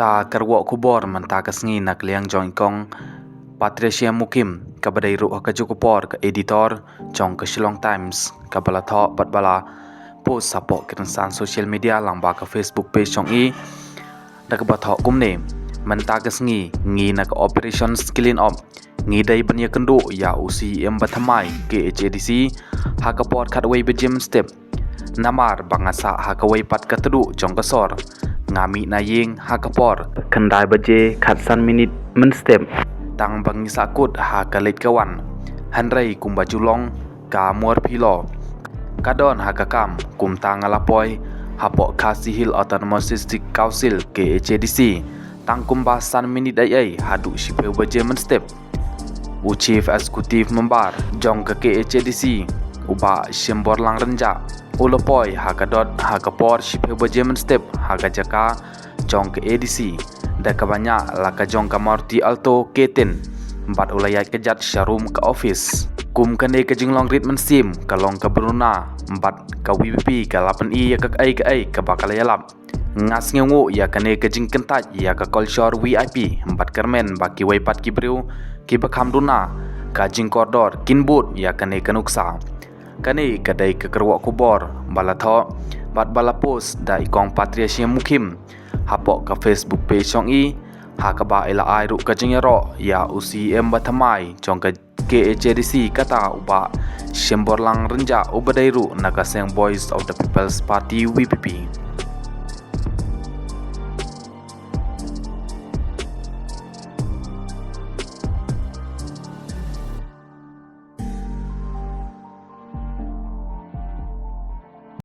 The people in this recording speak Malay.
Ka kerwo kubor mentakas ngi nak liang jong kong Patricia Mukim ka badai ru ka jukupor ka editor jong ka Shillong Times ka bala tho pat bala post sapo kiran social media lang ba ka Facebook page jong i dak ba tho kumne mentakas ngi nak operation skilling up ngi dai banya kendu ya usi em bathamai ke HADC ha ka por khat wei bejem step namar bangasa ha ka wei pat ka tedu jong ka sor ngami na yeng hakapor kendai baje khatsan minit men step tang bangi sakut ha kalit kawan hanrei kumba julong ka muar philo kadon ha kakam kum tang alapoi hapo Khasi Hill Autonomous District Council ke HADC tang kumba san minit ai hadu shipe baje men step u chief executive member jong ka ke HADC uba shembor lang renja ulopoi hakadot hakapor shipe baje men step hakajaka jong ke ADC daka banyak laka jong ka Marti Alto Keten empat ulayat kejat sharum ke office kum kane ke jinglong rit men sim kalong ke Bruna empat ka WPP ka 8i ya ka ai ka bakal yalap ngas ngengu ya kane ke jing kentat ya ka culture VIP empat kermen baki waipat ki breu ki bakam duna ka jing koridor kinbut ya kane kanuksa kani kadai ke kerwak kubor bala tho bat bala post da ikong Patricia Mukim hapok ka Facebook page jong i ha ka ba ila ai ru ka jingero ya usi em bathamai jong ka KHADC kata uba shembor lang renja ubadai ru nakaseng Voice of the People's Party WPP